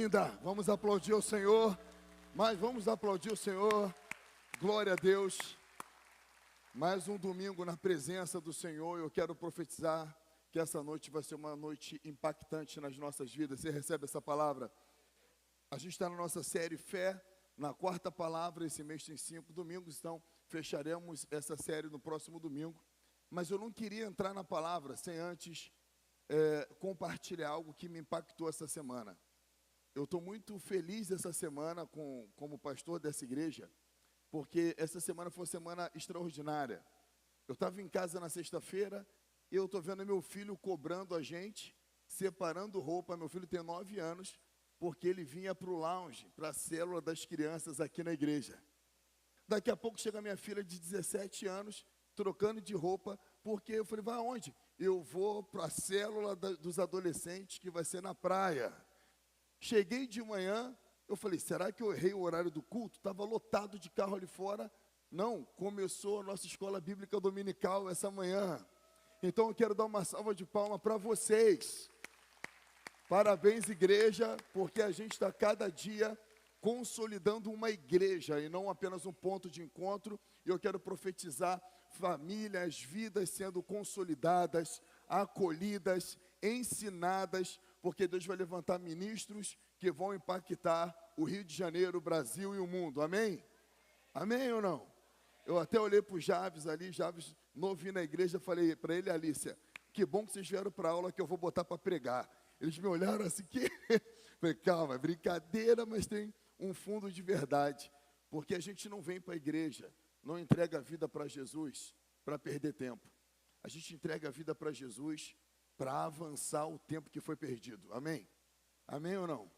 Ainda, vamos aplaudir o Senhor, mas vamos aplaudir o Senhor, glória a Deus. Mais um domingo na presença do Senhor. Eu quero profetizar que essa noite vai ser uma noite impactante nas nossas vidas. Você recebe essa palavra? A gente está na nossa série Fé, na quarta palavra. Esse mês tem 5 domingos, então fecharemos essa série no próximo domingo. Mas eu não queria entrar na palavra sem antes compartilhar algo que me impactou essa semana. Eu estou muito feliz essa semana como pastor dessa igreja, porque essa semana foi uma semana extraordinária. Eu estava em casa na sexta-feira e eu estou vendo meu filho cobrando a gente, separando roupa. Meu filho tem 9 anos, porque ele vinha para o lounge, para a célula das crianças aqui na igreja. Daqui a pouco chega minha filha de 17 anos, trocando de roupa, porque eu falei, vai aonde? Eu vou para a célula dos adolescentes, que vai ser na praia. Cheguei de manhã, eu falei, será que eu errei o horário do culto? Estava lotado de carro ali fora. Não, começou a nossa escola bíblica dominical essa manhã. Então eu quero dar uma salva de palmas para vocês. Parabéns, igreja, porque a gente está cada dia consolidando uma igreja e não apenas um ponto de encontro. E eu quero profetizar famílias, vidas sendo consolidadas, acolhidas, ensinadas, porque Deus vai levantar ministros que vão impactar o Rio de Janeiro, o Brasil e o mundo. Amém? Amém ou não? Eu até olhei para o Javes ali, Javes novinho na igreja, falei para ele, Alícia, que bom que vocês vieram para a aula que eu vou botar para pregar. Eles me olharam assim, que... Falei, calma, brincadeira, mas tem um fundo de verdade. Porque a gente não vem para a igreja, não entrega a vida para Jesus para perder tempo. A gente entrega a vida para Jesus para avançar o tempo que foi perdido. Amém? Amém ou não?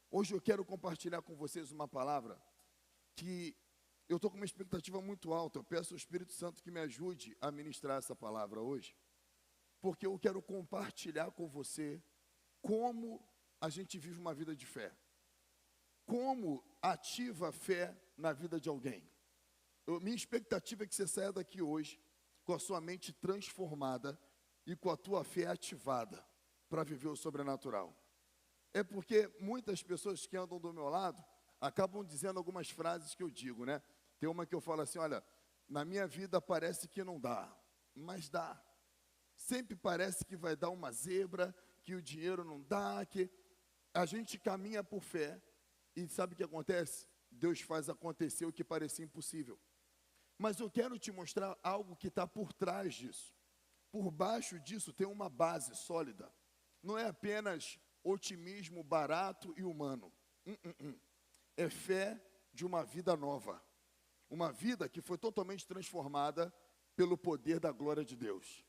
Hoje eu quero compartilhar com vocês uma palavra que eu estou com uma expectativa muito alta. Eu peço ao Espírito Santo que me ajude a ministrar essa palavra hoje, porque eu quero compartilhar com você como a gente vive uma vida de fé. Como ativa a fé na vida de alguém. Minha expectativa é que você saia daqui hoje com a sua mente transformada e com a tua fé ativada para viver o sobrenatural. É porque muitas pessoas que andam do meu lado acabam dizendo algumas frases que eu digo, né? Tem uma que eu falo assim, olha, na minha vida parece que não dá, mas dá. Sempre parece que vai dar uma zebra, que o dinheiro não dá, que a gente caminha por fé e sabe o que acontece? Deus faz acontecer o que parecia impossível. Mas eu quero te mostrar algo que está por trás disso. Por baixo disso tem uma base sólida. Não é apenas otimismo barato e humano. É fé de uma vida nova. Uma vida que foi totalmente transformada pelo poder da glória de Deus.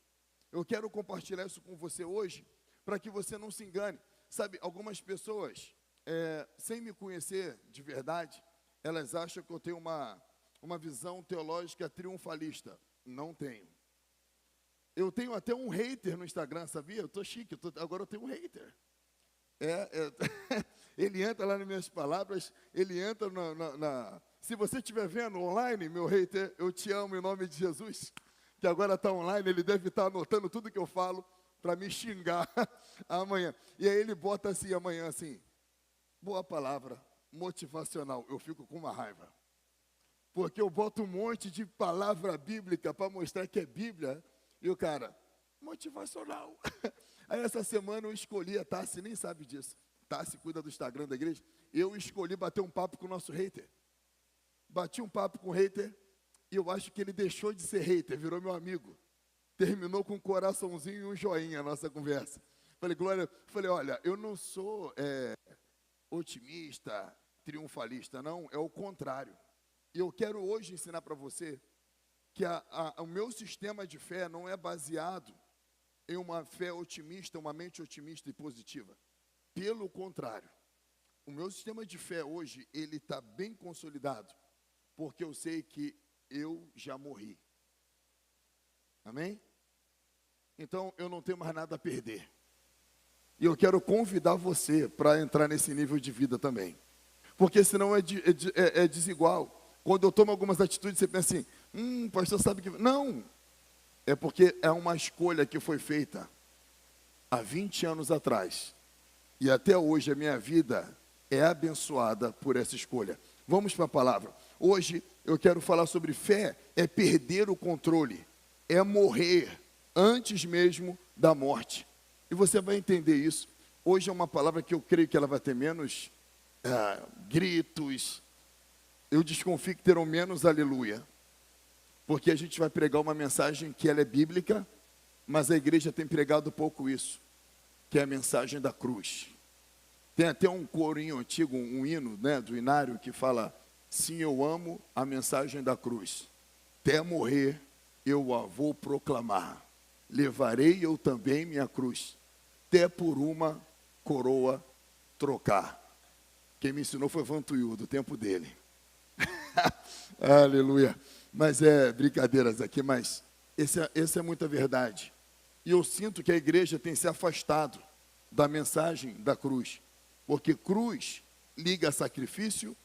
Eu quero compartilhar isso com você hoje, para que você não se engane. Sabe, algumas pessoas, sem me conhecer de verdade, elas acham que eu tenho uma visão teológica triunfalista. Não tenho. Eu tenho até um hater no Instagram, sabia? Eu estou chique, agora eu tenho um hater. Ele entra lá nas minhas palavras, ele entra Se você estiver vendo online, meu hater, eu te amo em nome de Jesus, que agora está online, ele deve estar anotando tudo que eu falo para me xingar amanhã. E aí ele bota assim amanhã, assim, boa palavra, motivacional. Eu fico com uma raiva. Porque eu boto um monte de palavra bíblica para mostrar que é Bíblia. E o cara, motivacional. Aí essa semana eu escolhi, a Tassi nem sabe disso. Tassi cuida do Instagram da igreja. Eu escolhi bater um papo com o nosso hater. Bati um papo com o hater e eu acho que ele deixou de ser hater, virou meu amigo. Terminou com um coraçãozinho e um joinha a nossa conversa. Falei, Glória, olha, eu não sou otimista, triunfalista, não, é o contrário. E eu quero hoje ensinar para você que o meu sistema de fé não é baseado em uma fé otimista, uma mente otimista e positiva. Pelo contrário, o meu sistema de fé hoje, ele está bem consolidado, porque eu sei que eu já morri. Amém? Então, eu não tenho mais nada a perder. E eu quero convidar você para entrar nesse nível de vida também. Porque senão é desigual. Quando eu tomo algumas atitudes, você pensa assim, o pastor sabe que... Não, é porque é uma escolha que foi feita há 20 anos atrás. E até hoje a minha vida é abençoada por essa escolha. Vamos para a palavra. Hoje eu quero falar sobre fé, é perder o controle, é morrer antes mesmo da morte. E você vai entender isso. Hoje é uma palavra que eu creio que ela vai ter menos gritos. Eu desconfio que terão menos aleluia. Porque a gente vai pregar uma mensagem que ela é bíblica, mas a igreja tem pregado pouco isso, que é a mensagem da cruz. Tem até um corinho antigo, um hino, né, do Inário, que fala: sim, eu amo a mensagem da cruz. Até morrer eu a vou proclamar. Levarei eu também minha cruz, até por uma coroa trocar. Quem me ensinou foi Vantuil, do tempo dele. Aleluia. Mas é brincadeiras aqui, mas essa é muita verdade. E eu sinto que a igreja tem se afastado da mensagem da cruz. Porque cruz liga a sacrifício,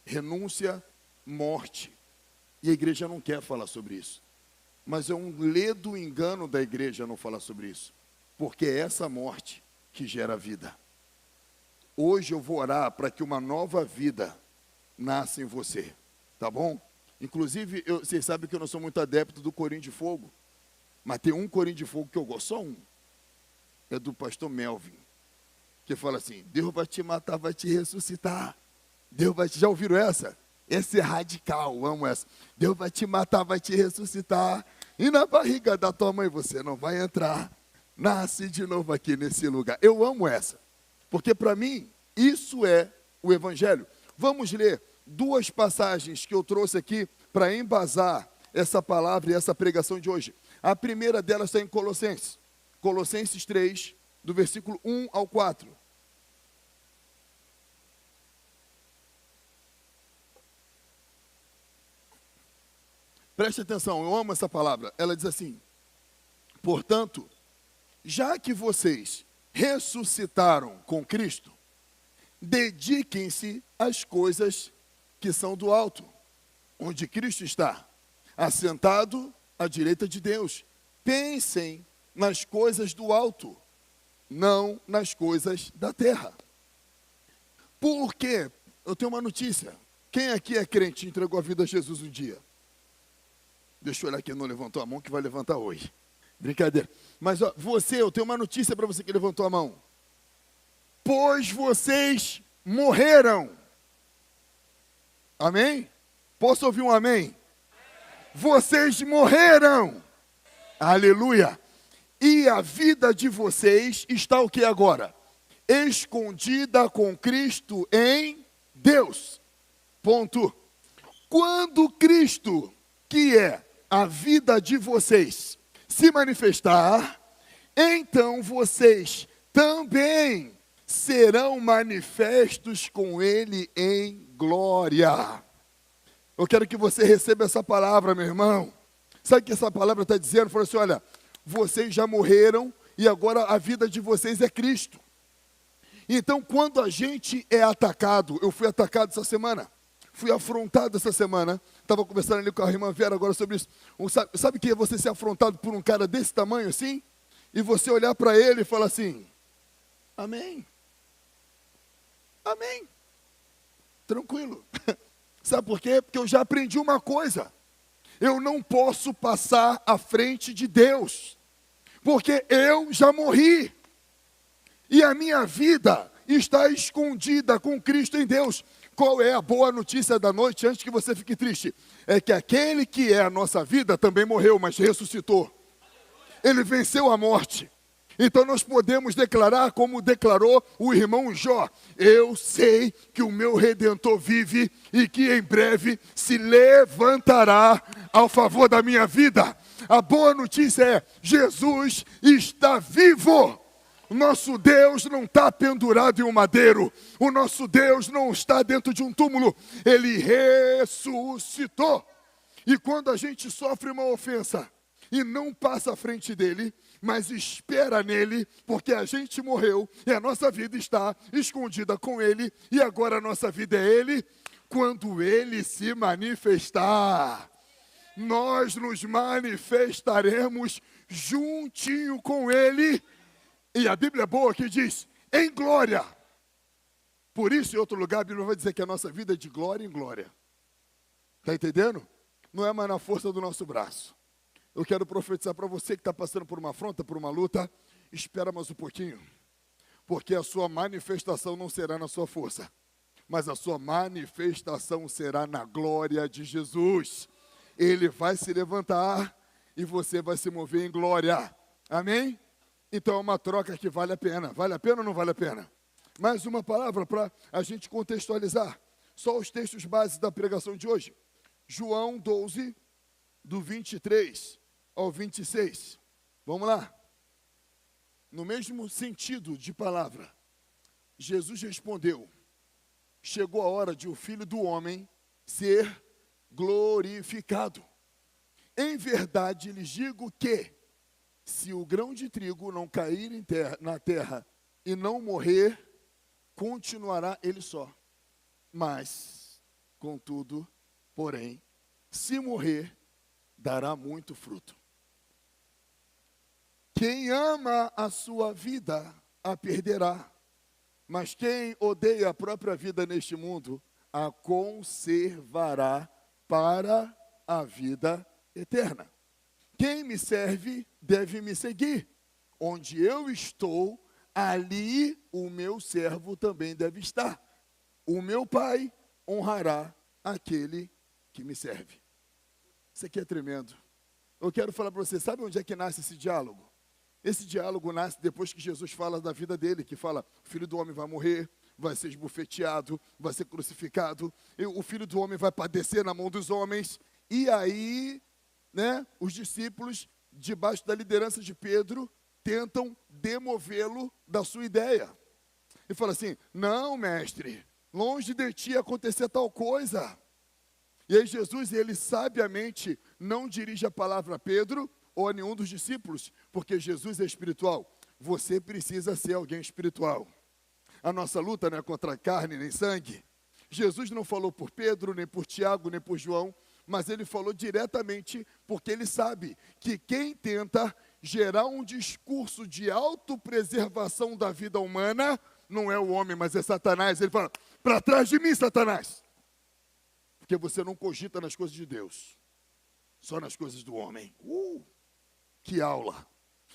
renúncia, morte. E a igreja não quer falar sobre isso. Mas é um ledo engano da igreja não falar sobre isso. Porque é essa morte que gera vida. Hoje eu vou orar para que uma nova vida nasça em você. Tá bom? Inclusive, vocês sabem que eu não sou muito adepto do corinho de fogo. Mas tem um corinho de fogo que eu gosto, só um. É do pastor Melvin. Que fala assim: Deus vai te matar, vai te ressuscitar. Deus vai te... Já ouviram essa? Essa é radical, eu amo essa. Deus vai te matar, vai te ressuscitar. E na barriga da tua mãe você não vai entrar. Nasce de novo aqui nesse lugar. Eu amo essa. Porque para mim, isso é o evangelho. Vamos ler duas passagens que eu trouxe aqui para embasar essa palavra e essa pregação de hoje. A primeira delas está em Colossenses. Colossenses 3, do versículo 1 ao 4. Preste atenção, eu amo essa palavra. Ela diz assim: portanto, já que vocês ressuscitaram com Cristo, dediquem-se às coisas que são do alto, onde Cristo está, assentado à direita de Deus. Pensem nas coisas do alto, não nas coisas da terra. Porque eu tenho uma notícia. Quem aqui é crente e entregou a vida a Jesus um dia? Deixa eu olhar quem não levantou a mão, que vai levantar hoje. Brincadeira. Mas ó, eu tenho uma notícia para você que levantou a mão. Pois vocês morreram. Amém? Posso ouvir um amém? Vocês morreram. Aleluia. E a vida de vocês está o que agora? Escondida com Cristo em Deus. Ponto. Quando Cristo, que é a vida de vocês, se manifestar, então vocês também serão manifestos com Ele em glória. Eu quero que você receba essa palavra, meu irmão. Sabe o que essa palavra está dizendo? Fala assim: olha, vocês já morreram e agora a vida de vocês é Cristo. Então, quando a gente é atacado, eu fui atacado essa semana, fui afrontado essa semana, estava conversando ali com a irmã Vera agora sobre isso. Sabe que é você ser afrontado por um cara desse tamanho assim? E você olhar para ele e falar assim: amém. Amém. Tranquilo. Sabe por quê? Porque eu já aprendi uma coisa. Eu não posso passar à frente de Deus, porque eu já morri. E a minha vida está escondida com Cristo em Deus. Qual é a boa notícia da noite, antes que você fique triste? É que aquele que é a nossa vida também morreu, mas ressuscitou. Ele venceu a morte. Então nós podemos declarar, como declarou o irmão Jó: eu sei que o meu Redentor vive e que em breve se levantará ao favor da minha vida. A boa notícia é: Jesus está vivo. O nosso Deus não está pendurado em um madeiro. O nosso Deus não está dentro de um túmulo. Ele ressuscitou. E quando a gente sofre uma ofensa e não passa à frente dele, mas espera nele, porque a gente morreu e a nossa vida está escondida com ele, e agora a nossa vida é ele, quando ele se manifestar, nós nos manifestaremos juntinho com ele. E a Bíblia é boa que diz: em glória. Por isso, em outro lugar, a Bíblia vai dizer que a nossa vida é de glória em glória. Está entendendo? Não é mais na força do nosso braço. Eu quero profetizar para você que está passando por uma afronta, por uma luta, espera mais um pouquinho, porque a sua manifestação não será na sua força, mas a sua manifestação será na glória de Jesus. Ele vai se levantar e você vai se mover em glória. Amém? Então é uma troca que vale a pena. Vale a pena ou não vale a pena? Mais uma palavra para a gente contextualizar. Só os textos básicos da pregação de hoje. João 12, do 23 ao 26. Vamos lá. No mesmo sentido de palavra, Jesus respondeu: chegou a hora de o Filho do Homem ser glorificado. Em verdade lhes digo que, se o grão de trigo não cair na terra e não morrer, continuará ele só. Mas, contudo, porém, se morrer, dará muito fruto. Quem ama a sua vida, a perderá. Mas quem odeia a própria vida neste mundo, a conservará para a vida eterna. Quem me serve, deve me seguir. Onde eu estou, ali o meu servo também deve estar. O meu Pai honrará aquele que me serve. Isso aqui é tremendo. Eu quero falar para você, sabe onde é que nasce esse diálogo? Esse diálogo nasce depois que Jesus fala da vida dele, que fala: o Filho do Homem vai morrer, vai ser esbofeteado, vai ser crucificado, o Filho do Homem vai padecer na mão dos homens. E aí, os discípulos, debaixo da liderança de Pedro, tentam demovê-lo da sua ideia. E fala assim: não, mestre, longe de ti acontecer tal coisa. E aí Jesus, ele sabiamente não dirige a palavra a Pedro ou a nenhum dos discípulos, porque Jesus é espiritual. Você precisa ser alguém espiritual. A nossa luta não é contra carne nem sangue. Jesus não falou por Pedro, nem por Tiago, nem por João, mas ele falou diretamente porque ele sabe que quem tenta gerar um discurso de autopreservação da vida humana não é o homem, mas é Satanás. Ele fala: para trás de mim, Satanás. Porque você não cogita nas coisas de Deus, só nas coisas do homem. Que aula!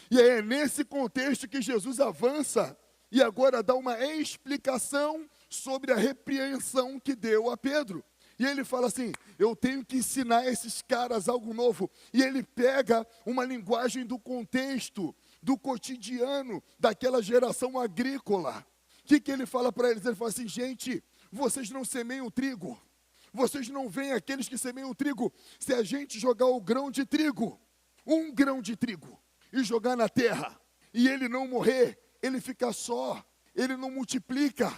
E é nesse contexto que Jesus avança e agora dá uma explicação sobre a repreensão que deu a Pedro. E ele fala assim: eu tenho que ensinar a esses caras algo novo. E ele pega uma linguagem do contexto, do cotidiano, daquela geração agrícola. O que ele fala para eles? Ele fala assim: gente, vocês não semeiam trigo. Vocês não veem aqueles que semeiam trigo. Se a gente jogar o grão de trigo, um grão de trigo, e jogar na terra, e ele não morrer, ele fica só, ele não multiplica.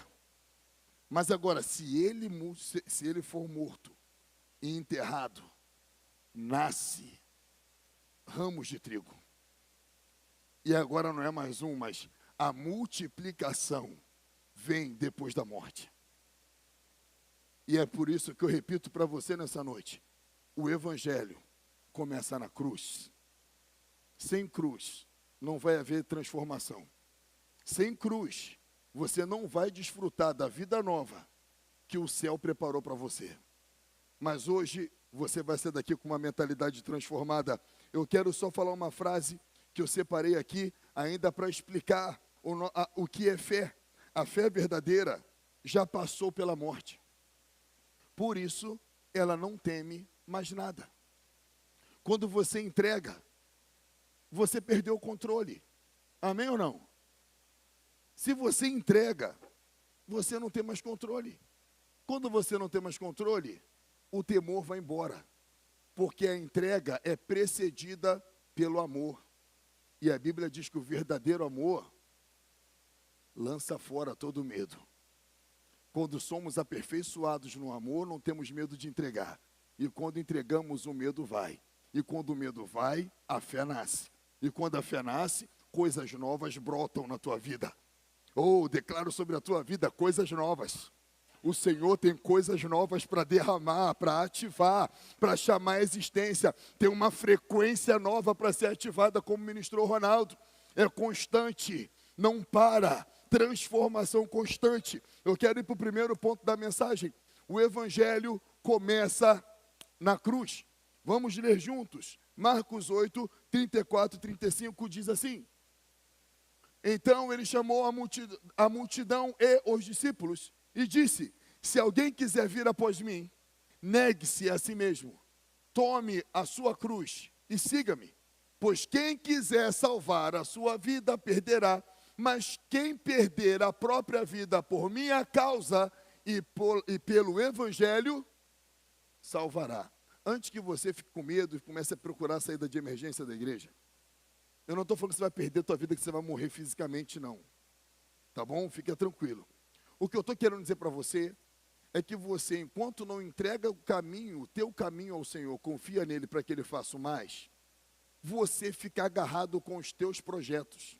Mas agora, se ele for morto e enterrado, nasce ramos de trigo. E agora não é mais um, mas a multiplicação vem depois da morte. E é por isso que eu repito para você nessa noite: o evangelho começa na cruz. Sem cruz não vai haver transformação. Sem cruz você não vai desfrutar da vida nova que o céu preparou para você. Mas hoje você vai sair daqui com uma mentalidade transformada. Eu quero só falar uma frase que eu separei aqui ainda para explicar o que é fé. A fé verdadeira já passou pela morte. Por isso, ela não teme mais nada. Quando você entrega, você perdeu o controle. Amém ou não? Se você entrega, você não tem mais controle. Quando você não tem mais controle, o temor vai embora. Porque a entrega é precedida pelo amor. E a Bíblia diz que o verdadeiro amor lança fora todo medo. Quando somos aperfeiçoados no amor, não temos medo de entregar. E quando entregamos, o medo vai. E quando o medo vai, a fé nasce. E quando a fé nasce, coisas novas brotam na tua vida. Declaro sobre a tua vida coisas novas. O Senhor tem coisas novas para derramar, para ativar, para chamar a existência. Tem uma frequência nova para ser ativada, como ministrou Ronaldo. É constante, não para. transformação constante. Eu quero ir para o primeiro ponto da mensagem. O evangelho começa na cruz. Vamos ler juntos. Marcos 8, 34 e 35 diz assim: então ele chamou a multidão e os discípulos e disse: se alguém quiser vir após mim, negue-se a si mesmo, tome a sua cruz e siga-me. Pois quem quiser salvar a sua vida, perderá. Mas quem perder a própria vida por minha causa e pelo evangelho, salvará. Antes que você fique com medo e comece a procurar a saída de emergência da igreja, eu não estou falando que você vai perder a tua vida, que você vai morrer fisicamente, não. Tá bom? Fica tranquilo. O que eu estou querendo dizer para você é que você, enquanto não entrega o teu caminho ao Senhor, confia nele para que ele faça o mais, você fica agarrado com os teus projetos.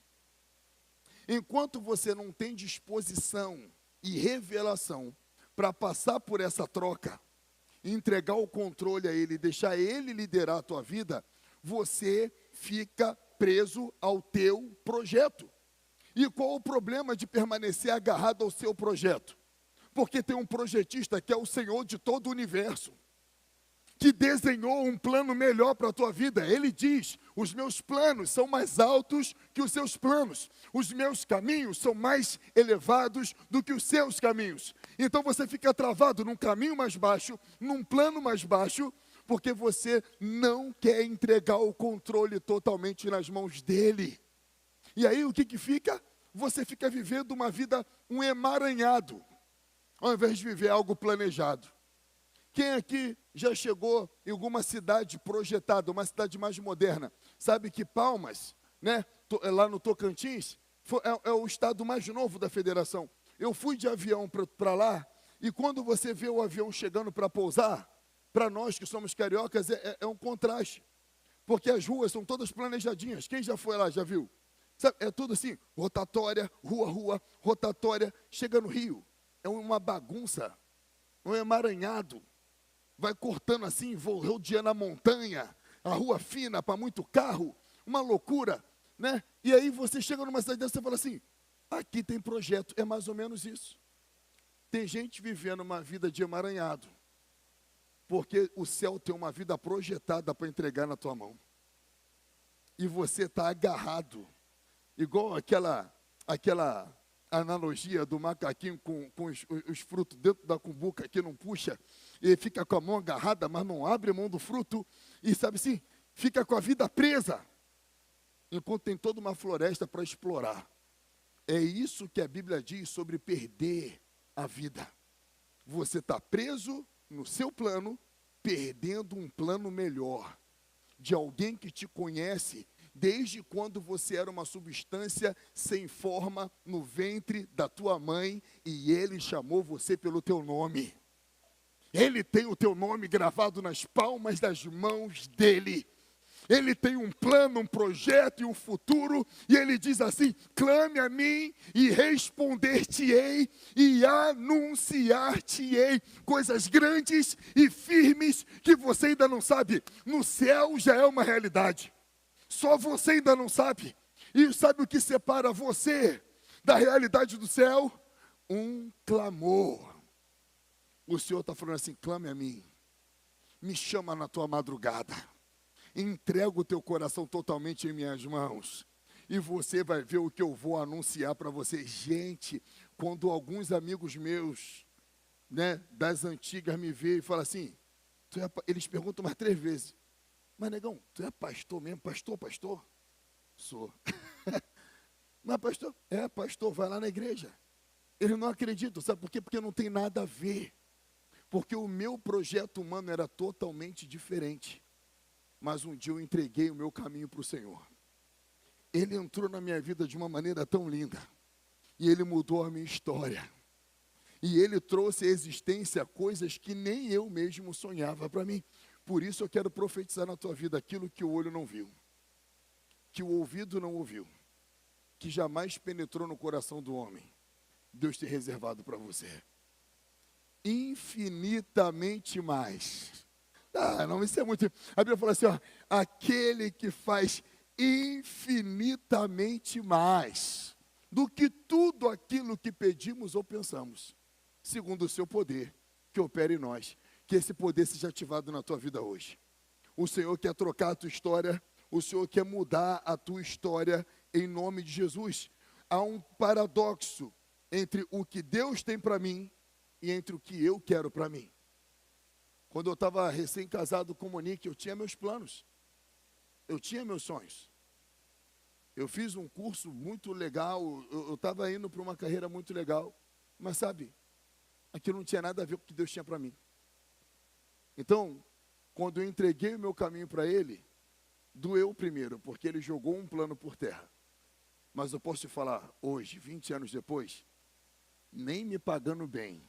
Enquanto você não tem disposição e revelação para passar por essa troca, entregar o controle a ele, deixar ele liderar a tua vida, você fica preso ao teu projeto. E qual o problema de permanecer agarrado ao seu projeto? Porque tem um projetista que é o Senhor de todo o universo, que desenhou um plano melhor para a tua vida. Ele diz: os meus planos são mais altos que os seus planos, os meus caminhos são mais elevados do que os seus caminhos. Então você fica travado num caminho mais baixo, num plano mais baixo, porque você não quer entregar o controle totalmente nas mãos dele. E aí o que fica? Você fica vivendo uma vida, um emaranhado, ao invés de viver algo planejado. Quem aqui já chegou em alguma cidade projetada, uma cidade mais moderna? Sabe que Palmas, né, lá no Tocantins, é o estado mais novo da federação. Eu fui de avião para lá, e quando você vê o avião chegando para pousar, para nós que somos cariocas é um contraste, porque as ruas são todas planejadinhas. Quem já foi lá, já viu? Sabe, é tudo assim, rotatória, rua, rotatória. Chega no Rio, é uma bagunça, um emaranhado. Vai cortando assim, rodeando a montanha, a rua fina para muito carro, uma loucura, né? E aí você chega numa cidade dessa e fala assim: aqui tem projeto. É mais ou menos isso. Tem gente vivendo uma vida de emaranhado, porque o céu tem uma vida projetada para entregar na tua mão. E você está agarrado, igual aquela analogia do macaquinho com os frutos dentro da cumbuca que não puxa, e fica com a mão agarrada, mas não abre a mão do fruto, e sabe assim, fica com a vida presa, enquanto tem toda uma floresta para explorar. É isso que a Bíblia diz sobre perder a vida. Você está preso no seu plano, perdendo um plano melhor, de alguém que te conhece desde quando você era uma substância sem forma no ventre da tua mãe, e ele chamou você pelo teu nome. Ele tem o teu nome gravado nas palmas das mãos dele. Ele tem um plano, um projeto e um futuro, e ele diz assim: clame a mim e responder-te-ei e anunciar-te-ei coisas grandes e firmes que você ainda não sabe. No céu já é uma realidade. Só você ainda não sabe. E sabe o que separa você da realidade do céu? Um clamor. O Senhor está falando assim: clame a mim, me chama na tua madrugada, entrega o teu coração totalmente em minhas mãos, e você vai ver o que eu vou anunciar para você. Gente, quando alguns amigos meus, né, das antigas me veem e falam assim, eles perguntam mais 3 vezes: mas negão, tu é pastor mesmo? Pastor? Sou. Mas pastor? É, pastor, vai lá na igreja. Eles não acreditam, sabe por quê? Porque não tem nada a ver. Porque o meu projeto humano era totalmente diferente. Mas um dia eu entreguei o meu caminho para o Senhor. Ele entrou na minha vida de uma maneira tão linda. E ele mudou a minha história. E ele trouxe à existência coisas que nem eu mesmo sonhava para mim. Por isso eu quero profetizar na tua vida aquilo que o olho não viu, que o ouvido não ouviu, que jamais penetrou no coração do homem. Deus tem reservado para você infinitamente mais. Não, isso é muito... A Bíblia fala assim, ó, aquele que faz infinitamente mais do que tudo aquilo que pedimos ou pensamos, segundo o seu poder que opera em nós. Que esse poder seja ativado na tua vida hoje. O Senhor quer trocar a tua história, o Senhor quer mudar a tua história em nome de Jesus. Há um paradoxo entre o que Deus tem para mim e entre o que eu quero para mim. Quando eu estava recém-casado com Monique, eu tinha meus planos, eu tinha meus sonhos. Eu fiz um curso muito legal, eu estava indo para uma carreira muito legal, mas sabe, aquilo não tinha nada a ver com o que Deus tinha para mim. Então, quando eu entreguei o meu caminho para Ele, doeu primeiro, porque Ele jogou um plano por terra. Mas eu posso te falar, hoje, 20 anos depois, nem me pagando bem,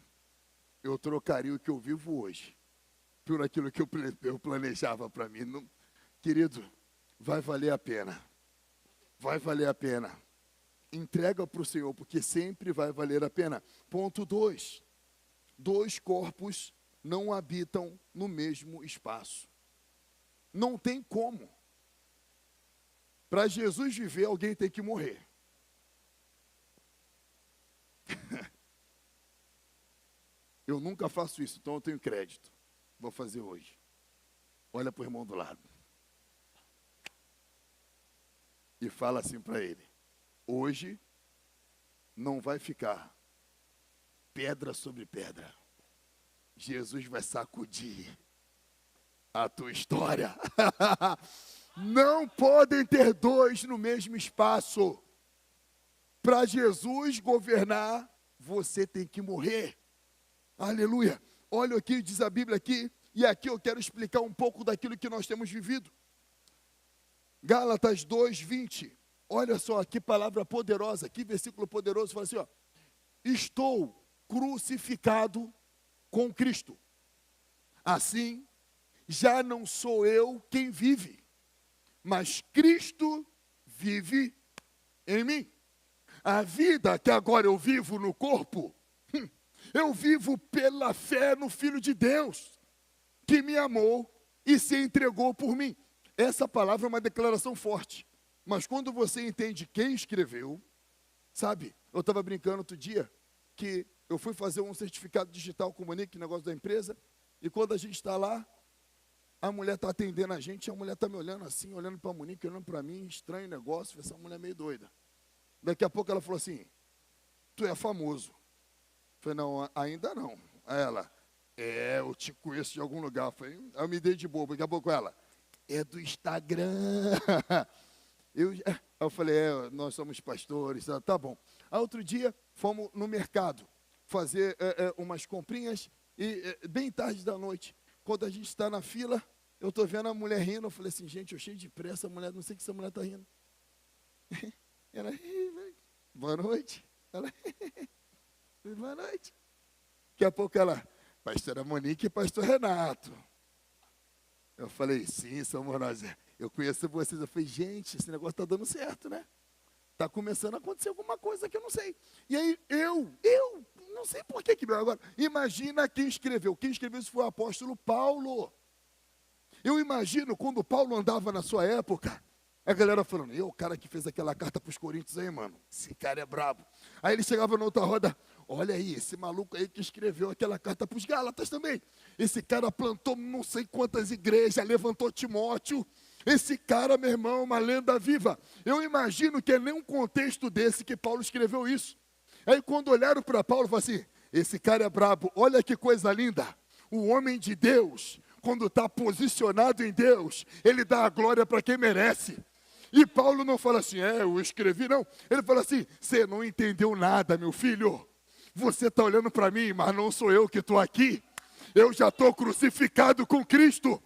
eu trocaria o que eu vivo hoje por aquilo que eu planejava para mim. Não, querido, vai valer a pena. Vai valer a pena. Entrega para o Senhor, porque sempre vai valer a pena. Ponto 2. 2 corpos não habitam no mesmo espaço. Não tem como. Para Jesus viver, alguém tem que morrer. Eu nunca faço isso, então eu tenho crédito. Vou fazer hoje. Olha para o irmão do lado. E fala assim para ele: hoje não vai ficar pedra sobre pedra. Jesus vai sacudir a tua história. Não podem ter 2 no mesmo espaço. Para Jesus governar, você tem que morrer. Aleluia. Olha aqui, diz a Bíblia aqui, e aqui eu quero explicar um pouco daquilo que nós temos vivido. Gálatas 2:20. Olha só, que palavra poderosa, que versículo poderoso. Fala assim, ó: estou crucificado com Cristo. Assim, já não sou eu quem vive, mas Cristo vive em mim. A vida que agora eu vivo no corpo, eu vivo pela fé no Filho de Deus, que me amou e se entregou por mim. Essa palavra é uma declaração forte, mas quando você entende quem escreveu, sabe, eu estava brincando outro dia, que eu fui fazer um certificado digital com o Monique, negócio da empresa, e quando a gente está lá, a mulher está atendendo a gente, e a mulher está me olhando assim, olhando para a Monique, olhando para mim, estranho negócio, essa mulher é meio doida. Daqui a pouco ela falou assim: tu é famoso. Eu falei: não, ainda não. Aí ela: eu te conheço de algum lugar. Eu falei: eu me dei de bobo. Daqui a pouco ela: é do Instagram. Eu falei: nós somos pastores. Tá bom. Aí outro dia, fomos no mercado fazer umas comprinhas, e bem tarde da noite, quando a gente está na fila, eu estou vendo a mulher rindo. Eu falei assim: gente, eu cheio de pressa, a mulher, não sei o que essa mulher está rindo. Ela: boa noite. Ela: boa noite. Daqui a pouco ela: pastora Monique e pastor Renato. Eu falei: sim, somos nós. Eu conheço vocês. Eu falei: gente, esse negócio está dando certo, né? Está começando a acontecer alguma coisa que eu não sei. E aí eu não sei por que veio agora. Imagina quem escreveu. Quem escreveu isso foi o apóstolo Paulo. Eu imagino quando Paulo andava na sua época, a galera falando: o cara que fez aquela carta para os Coríntios aí, mano, esse cara é brabo. Aí ele chegava na outra roda: olha aí, esse maluco aí que escreveu aquela carta para os Gálatas também. Esse cara plantou não sei quantas igrejas, levantou Timóteo. Esse cara, meu irmão, uma lenda viva. Eu imagino que é nem um contexto desse que Paulo escreveu isso. Aí quando olharam para Paulo, falaram assim: esse cara é brabo, olha que coisa linda. O homem de Deus, quando está posicionado em Deus, ele dá a glória para quem merece. E Paulo não fala assim: eu escrevi, não. Ele fala assim: você não entendeu nada, meu filho. Você está olhando para mim, mas não sou eu que estou aqui. Eu já estou crucificado com Cristo.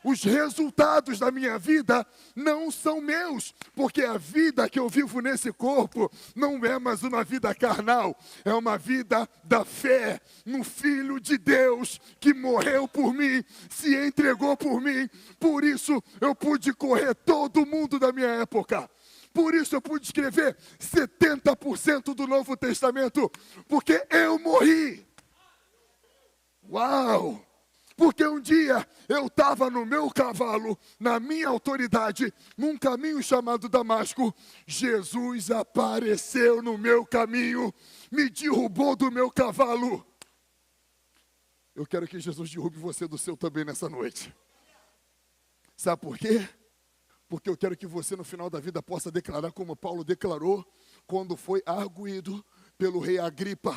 Os resultados da minha vida não são meus, porque a vida que eu vivo nesse corpo não é mais uma vida carnal, é uma vida da fé no Filho de Deus que morreu por mim, se entregou por mim. Por isso eu pude correr todo o mundo da minha época. Por isso eu pude escrever 70% do Novo Testamento, porque eu morri. Uau! Porque um dia eu estava no meu cavalo, na minha autoridade, num caminho chamado Damasco. Jesus apareceu no meu caminho, me derrubou do meu cavalo. Eu quero que Jesus derrube você do seu também nessa noite. Sabe por quê? Porque eu quero que você no final da vida possa declarar como Paulo declarou quando foi arguido pelo rei Agripa.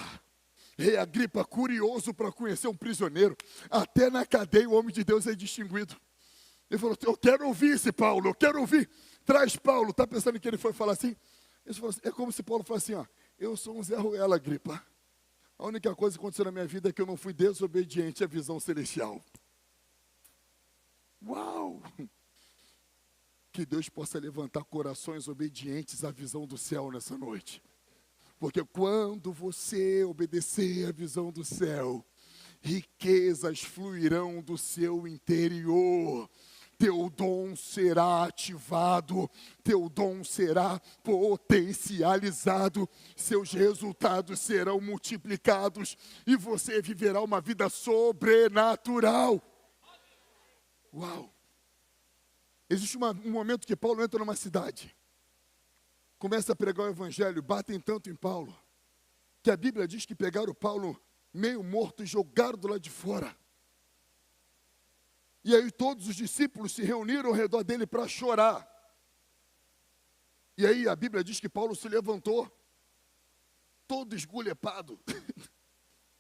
Rei Agripa, curioso para conhecer um prisioneiro, até na cadeia o homem de Deus é distinguido. Ele falou, eu quero ouvir esse Paulo, eu quero ouvir. Traz Paulo, está pensando que ele foi falar assim? Ele falou assim, é como se Paulo falasse assim, ó, eu sou um Zé Ruela, Agripa. A única coisa que aconteceu na minha vida é que eu não fui desobediente à visão celestial. Uau! Que Deus possa levantar corações obedientes à visão do céu nessa noite. Porque quando você obedecer à visão do céu, riquezas fluirão do seu interior. Teu dom será ativado, teu dom será potencializado, seus resultados serão multiplicados e você viverá uma vida sobrenatural. Uau! Existe um momento que Paulo entra numa cidade, começa a pregar o evangelho, batem tanto em Paulo, que a Bíblia diz que pegaram Paulo meio morto e jogaram do lado de fora. E aí todos os discípulos se reuniram ao redor dele para chorar. E aí a Bíblia diz que Paulo se levantou, todo esgulepado,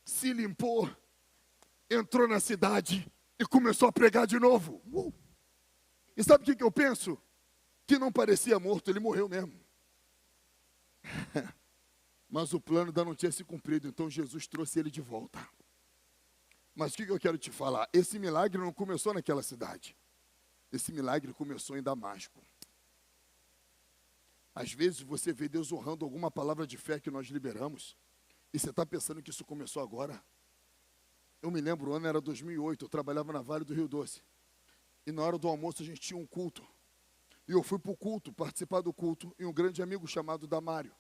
se limpou, entrou na cidade e começou a pregar de novo. E sabe o que eu penso? Que não parecia morto, ele morreu mesmo. Mas o plano ainda não tinha se cumprido, então Jesus trouxe ele de volta. Mas o que eu quero te falar? Esse milagre não começou naquela cidade. Esse milagre começou em Damasco. Às vezes você vê Deus honrando alguma palavra de fé que nós liberamos, e você está pensando que isso começou agora. Eu me lembro, o ano era 2008, eu trabalhava na Vale do Rio Doce. E na hora do almoço a gente tinha um culto. E eu fui para o culto, participar do culto, e um grande amigo chamado Damário.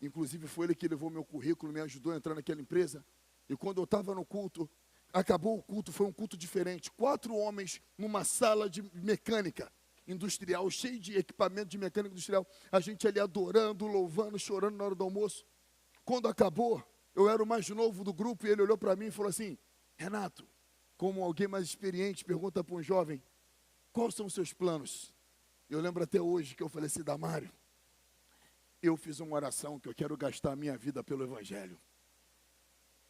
Inclusive foi ele que levou meu currículo, me ajudou a entrar naquela empresa. E quando eu estava no culto, acabou o culto, foi um culto diferente. 4 homens numa sala de mecânica industrial, cheio de equipamento de mecânica industrial. A gente ali adorando, louvando, chorando na hora do almoço. Quando acabou, eu era o mais novo do grupo e ele olhou para mim e falou assim, Renato, como alguém mais experiente, pergunta para um jovem, quais são os seus planos? Eu lembro até hoje que eu falei assim, Damário, eu fiz uma oração que eu quero gastar a minha vida pelo Evangelho.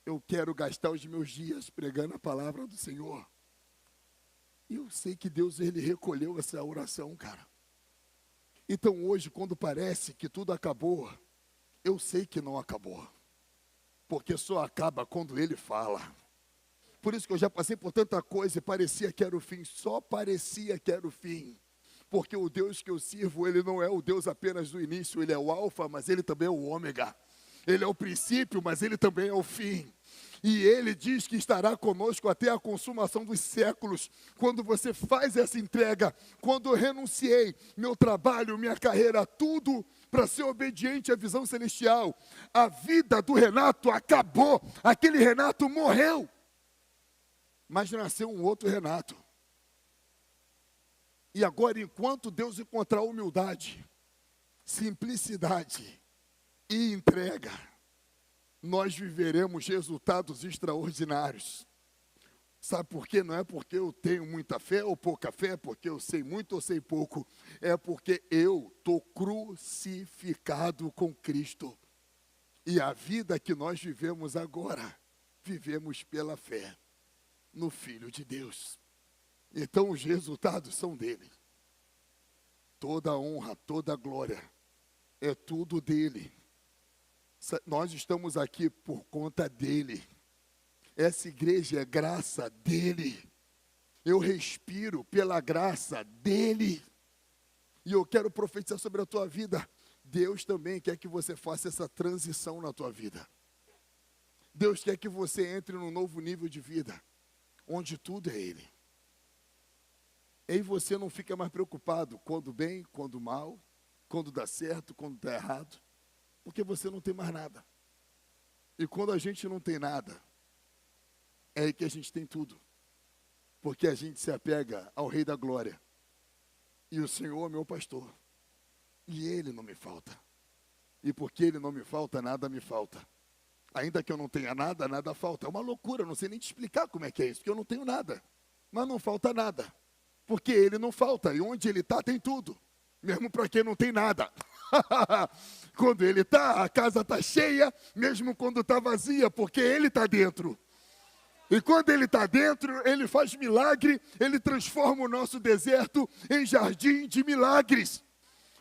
Eu quero gastar os meus dias pregando a palavra do Senhor. E eu sei que Deus, Ele recolheu essa oração, cara. Então hoje, quando parece que tudo acabou, eu sei que não acabou. Porque só acaba quando Ele fala. Por isso que eu já passei por tanta coisa e parecia que era o fim. Só parecia que era o fim. Porque o Deus que eu sirvo, Ele não é o Deus apenas do início. Ele é o alfa, mas Ele também é o ômega. Ele é o princípio, mas Ele também é o fim. E Ele diz que estará conosco até a consumação dos séculos. Quando você faz essa entrega, quando eu renunciei meu trabalho, minha carreira, tudo para ser obediente à visão celestial, a vida do Renato acabou. Aquele Renato morreu. Mas nasceu um outro Renato. E agora, enquanto Deus encontrar humildade, simplicidade e entrega, nós viveremos resultados extraordinários. Sabe por quê? Não é porque eu tenho muita fé ou pouca fé, porque eu sei muito ou sei pouco. É porque eu estou crucificado com Cristo. E a vida que nós vivemos agora, vivemos pela fé no Filho de Deus. Então os resultados são dele. Toda a honra, toda a glória, é tudo dele. Nós estamos aqui por conta dele. Essa igreja é graça dele. Eu respiro pela graça dele. E eu quero profetizar sobre a tua vida. Deus também quer que você faça essa transição na tua vida. Deus quer que você entre num novo nível de vida, onde tudo é ele. E aí você não fica mais preocupado quando bem, quando mal, quando dá certo, quando dá errado. Porque você não tem mais nada. E quando a gente não tem nada, é aí que a gente tem tudo. Porque a gente se apega ao Rei da Glória. E o Senhor é meu pastor. E Ele não me falta. E porque Ele não me falta, nada me falta. Ainda que eu não tenha nada, nada falta. É uma loucura, eu não sei nem te explicar como é que é isso, porque eu não tenho nada. Mas não falta nada. Porque Ele não falta. E onde Ele está, tem tudo. Mesmo para quem não tem nada. Quando Ele está, a casa está cheia, mesmo quando está vazia, porque Ele está dentro. E quando Ele está dentro, Ele faz milagre, Ele transforma o nosso deserto em jardim de milagres.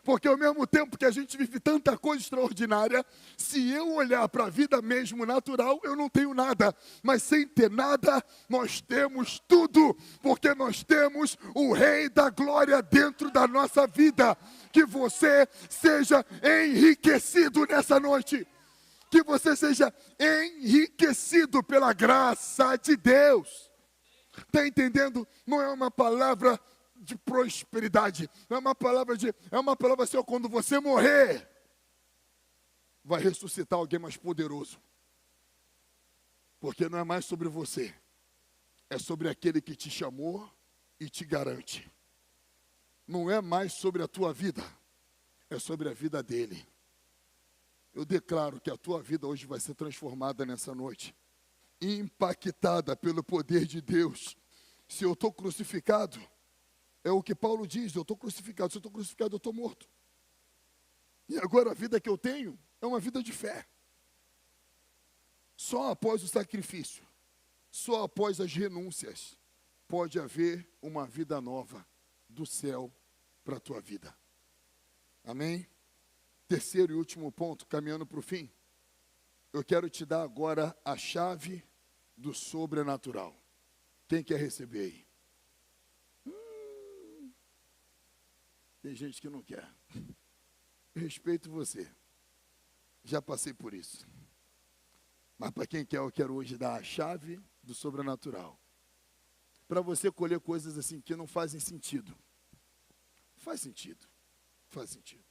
Porque ao mesmo tempo que a gente vive tanta coisa extraordinária, se eu olhar para a vida mesmo natural, eu não tenho nada. Mas sem ter nada, nós temos tudo. Porque nós temos o Rei da Glória dentro da nossa vida. Que você seja enriquecido nessa noite. Que você seja enriquecido pela graça de Deus. Está entendendo? Não é uma palavra de prosperidade, não é uma palavra é uma palavra assim, ó, quando você morrer, vai ressuscitar alguém mais poderoso. Porque não é mais sobre você, é sobre aquele que te chamou e te garante. Não é mais sobre a tua vida, é sobre a vida dele. Eu declaro que a tua vida hoje vai ser transformada nessa noite, impactada pelo poder de Deus. Se eu estou crucificado, é o que Paulo diz, eu estou crucificado. Se eu estou crucificado, eu estou morto. E agora a vida que eu tenho é uma vida de fé. Só após o sacrifício, só após as renúncias, pode haver uma vida nova do céu para a tua vida. Amém? Terceiro e último ponto, caminhando para o fim. Eu quero te dar agora a chave do sobrenatural. Quem quer receber aí? Tem gente que não quer. Eu respeito você. Já passei por isso. Mas para quem quer, eu quero hoje dar a chave do sobrenatural. Para você colher coisas assim que não fazem sentido. Faz sentido. Faz sentido.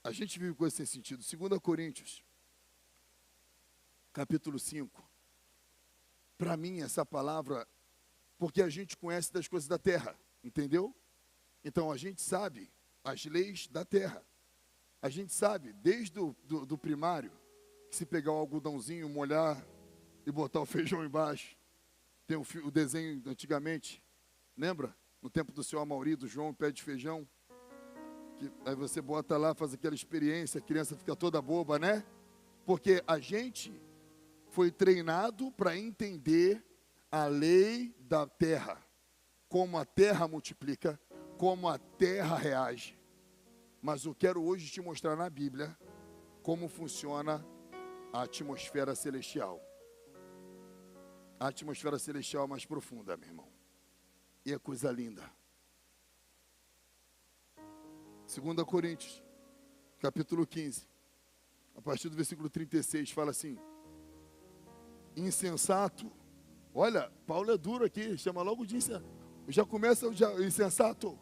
A gente vive coisas sem sentido. 2 Coríntios, capítulo 5. Para mim, essa palavra, porque a gente conhece das coisas da terra, entendeu? Então, a gente sabe as leis da terra. A gente sabe, desde do primário, que se pegar o algodãozinho, molhar e botar o feijão embaixo. Tem o desenho antigamente, lembra? No tempo do seu Amauri, do João, pé de feijão. Que, aí você bota lá, faz aquela experiência, a criança fica toda boba, né? Porque a gente foi treinado para entender a lei da terra. Como a terra multiplica, como a terra reage. Mas eu quero hoje te mostrar na Bíblia como funciona a atmosfera celestial. A atmosfera celestial é mais profunda, meu irmão. E é coisa linda. 2 Coríntios, capítulo 15, a partir do versículo 36, fala assim: insensato. Olha, Paulo é duro aqui, chama logo de insensato. Já começa o insensato.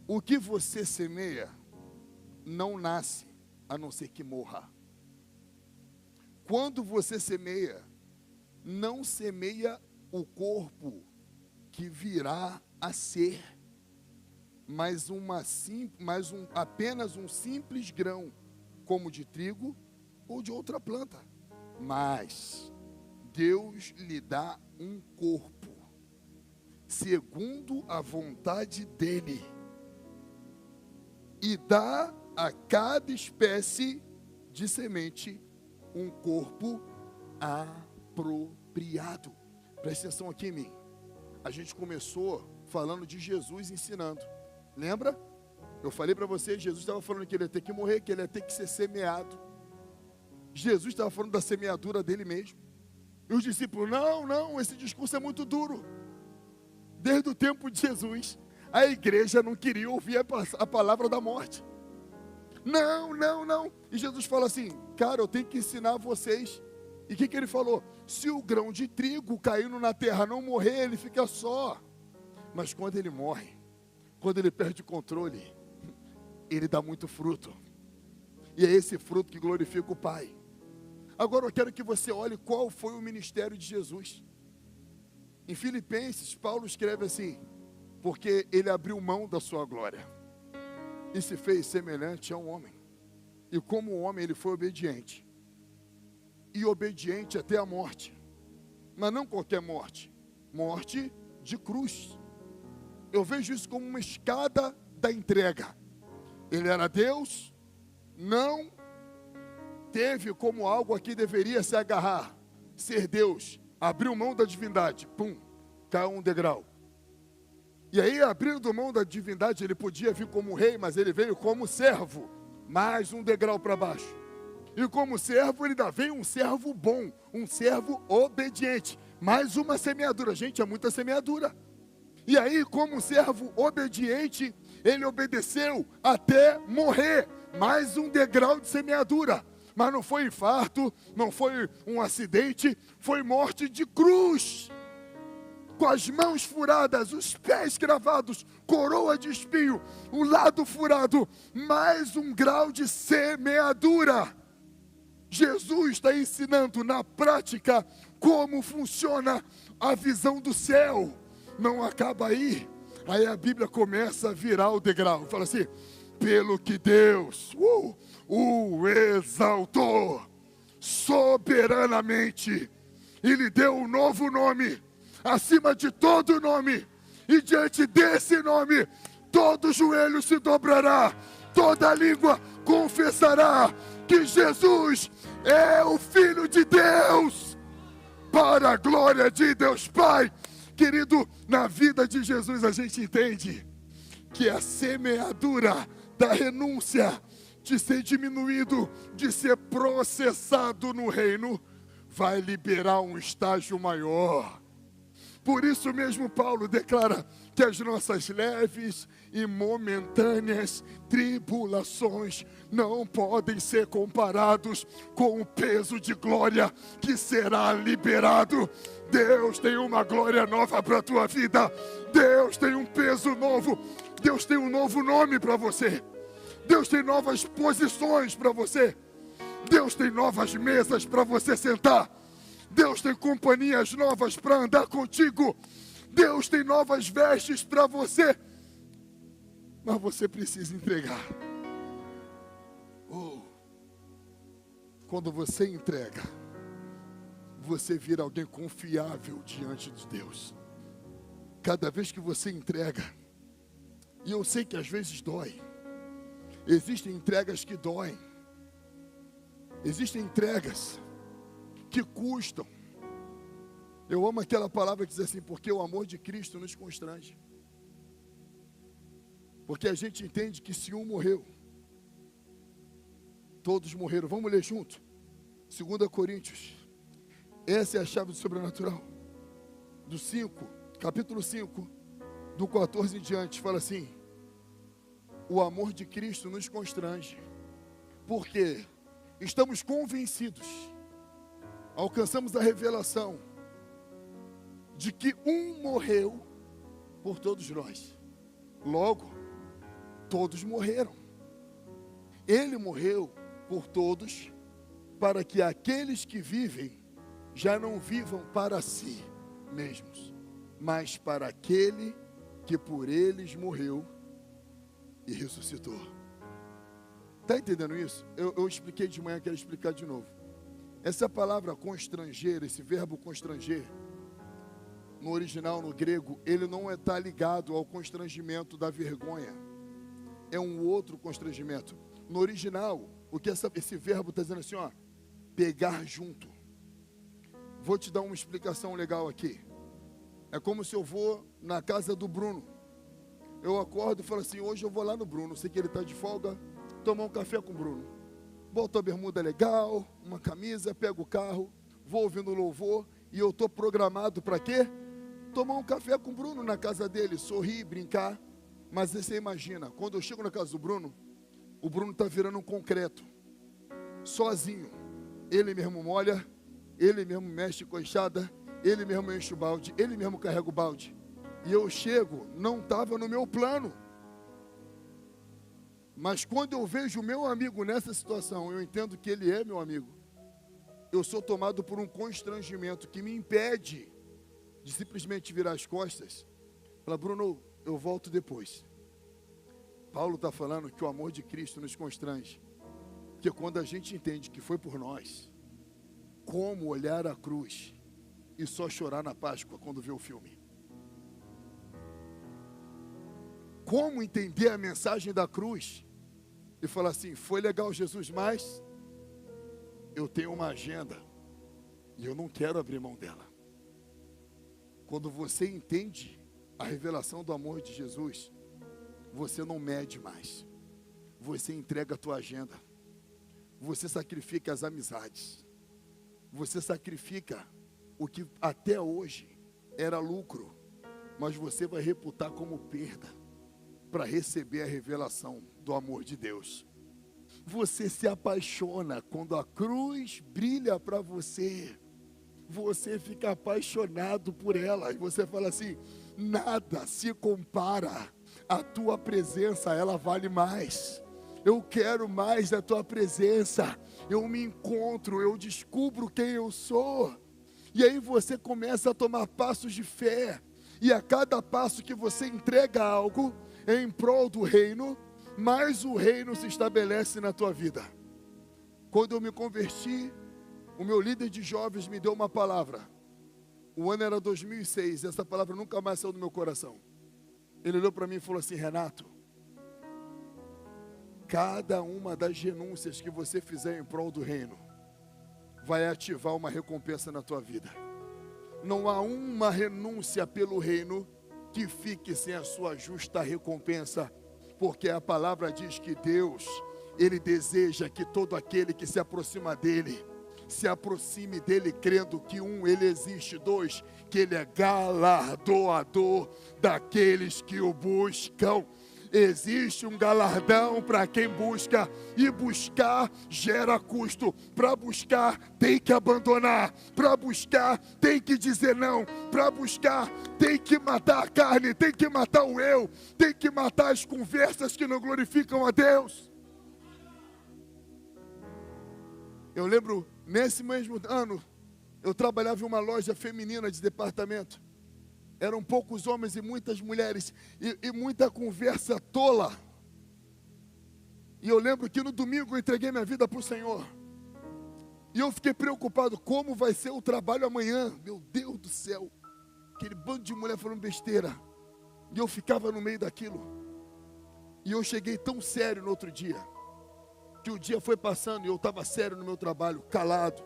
O que você semeia não nasce, a não ser que morra. Quando você semeia, não semeia o corpo que virá a ser, mas apenas um simples grão, como de trigo ou de outra planta. Mas Deus lhe dá um corpo, segundo a vontade dele, e dá a cada espécie de semente um corpo apropriado. Presta atenção aqui em mim. A gente começou falando de Jesus ensinando. Lembra? Eu falei para você, Jesus estava falando que ele ia ter que morrer, que ele ia ter que ser semeado. Jesus estava falando da semeadura dele mesmo. E os discípulos, não, esse discurso é muito duro. Desde o tempo de Jesus, a igreja não queria ouvir a palavra da morte. Não. E Jesus fala assim, cara, eu tenho que ensinar vocês. E o que ele falou? Se o grão de trigo caindo na terra não morrer, ele fica só. Mas quando ele morre, quando ele perde o controle, ele dá muito fruto. E é esse fruto que glorifica o Pai. Agora eu quero que você olhe qual foi o ministério de Jesus. Em Filipenses, Paulo escreve assim: porque ele abriu mão da sua glória e se fez semelhante a um homem. E como homem ele foi obediente. E obediente até a morte. Mas não qualquer morte. Morte de cruz. Eu vejo isso como uma escada da entrega. Ele era Deus, não teve como algo a que deveria se agarrar. Ser Deus, abriu mão da divindade, pum, caiu um degrau. E aí, abrindo mão da divindade, ele podia vir como rei, mas ele veio como servo, mais um degrau para baixo. E como servo, ele ainda veio um servo bom, um servo obediente, mais uma semeadura. Gente, é muita semeadura. E aí, como servo obediente, ele obedeceu até morrer, mais um degrau de semeadura. Mas não foi infarto, não foi um acidente, foi morte de cruz. Com as mãos furadas, os pés cravados, coroa de espinho, o lado furado, mais um grau de semeadura. Jesus está ensinando na prática como funciona a visão do céu. Não acaba aí. Aí a Bíblia começa a virar o degrau. Fala assim: pelo que Deus o exaltou soberanamente e lhe deu um novo nome, acima de todo nome, e diante desse nome, todo joelho se dobrará, toda língua confessará que Jesus é o Filho de Deus, para a glória de Deus Pai. Querido, na vida de Jesus a gente entende que a semeadura da renúncia, de ser diminuído, de ser processado no reino, vai liberar um estágio maior. Por isso mesmo Paulo declara que as nossas leves e momentâneas tribulações não podem ser comparados com o peso de glória que será liberado. Deus tem uma glória nova para a tua vida. Deus tem um peso novo. Deus tem um novo nome para você. Deus tem novas posições para você. Deus tem novas mesas para você sentar. Deus tem companhias novas para andar contigo. Deus tem novas vestes para você. Mas você precisa entregar. Quando você entrega, você vira alguém confiável diante de Deus. Cada vez que você entrega, e eu sei que às vezes dói. Existem entregas que doem. Existem entregas que custam. Eu amo aquela palavra que diz assim: porque o amor de Cristo nos constrange. Porque a gente entende que se um morreu, todos morreram. Vamos ler junto? 2 Coríntios. Essa é a chave do sobrenatural. Do 5, capítulo 5, do 14 em diante, fala assim: o amor de Cristo nos constrange, porque estamos convencidos, alcançamos a revelação de que um morreu por todos nós. Logo, todos morreram. Ele morreu por todos, para que aqueles que vivem já não vivam para si mesmos, mas para aquele que por eles morreu e ressuscitou. Está entendendo isso? Eu expliquei de manhã, quero explicar de novo. Essa palavra constranger, esse verbo constranger, no original, no grego, ele não está ligado ao constrangimento da vergonha. É um outro constrangimento. No original, o que esse verbo está dizendo assim, ó, pegar junto. Vou te dar uma explicação legal aqui. É como se eu vou na casa do Bruno. Eu acordo e falo assim: hoje eu vou lá no Bruno, sei que ele está de folga, tomar um café com o Bruno. Boto a bermuda legal, uma camisa, pego o carro, vou ouvindo louvor, e eu estou programado para quê? Tomar um café com o Bruno na casa dele, sorrir, brincar. Mas você imagina, quando eu chego na casa do Bruno, o Bruno está virando um concreto, sozinho. Ele mesmo molha, ele mesmo mexe com a enxada, ele mesmo enche o balde, ele mesmo carrega o balde. E eu chego, não estava no meu plano. Mas quando eu vejo o meu amigo nessa situação, eu entendo que ele é meu amigo. Eu sou tomado por um constrangimento que me impede de simplesmente virar as costas, falar, Bruno, eu volto depois. Paulo está falando que o amor de Cristo nos constrange, porque quando a gente entende que foi por nós, como olhar a cruz e só chorar na Páscoa quando vê o filme? Como entender a mensagem da cruz e falar assim, foi legal Jesus, mas eu tenho uma agenda e eu não quero abrir mão dela. Quando você entende a revelação do amor de Jesus, você não mede mais. Você entrega a tua agenda. Você sacrifica as amizades. Você sacrifica o que até hoje era lucro, mas você vai reputar como perda para receber a revelação do amor de Deus. Você se apaixona quando a cruz brilha para você. Você fica apaixonado por ela. E você fala assim, nada se compara à tua presença, ela vale mais. Eu quero mais da tua presença. Eu me encontro, eu descubro quem eu sou. E aí você começa a tomar passos de fé. E a cada passo que você entrega algo em prol do reino, mais o reino se estabelece na tua vida. Quando eu me converti, o meu líder de jovens me deu uma palavra. O ano era 2006, essa palavra nunca mais saiu do meu coração. Ele olhou para mim e falou assim, Renato, cada uma das renúncias que você fizer em prol do reino, vai ativar uma recompensa na tua vida. Não há uma renúncia pelo reino que fique sem a sua justa recompensa, porque a palavra diz que Deus, Ele deseja que todo aquele que se aproxima dEle, se aproxime dEle crendo que Ele existe, 2, que Ele é galardoador daqueles que o buscam. Existe um galardão para quem busca, e buscar gera custo. Para buscar tem que abandonar, para buscar tem que dizer não, para buscar tem que matar a carne, tem que matar o eu, tem que matar as conversas que não glorificam a Deus. Eu lembro, nesse mesmo ano, eu trabalhava em uma loja feminina de departamento. Eram poucos homens e muitas mulheres, e muita conversa tola. E eu lembro que no domingo eu entreguei minha vida para o Senhor. E eu fiquei preocupado, como vai ser o trabalho amanhã? Meu Deus do céu, aquele bando de mulher falando besteira. E eu ficava no meio daquilo. E eu cheguei tão sério no outro dia, que o dia foi passando e eu estava sério no meu trabalho, calado.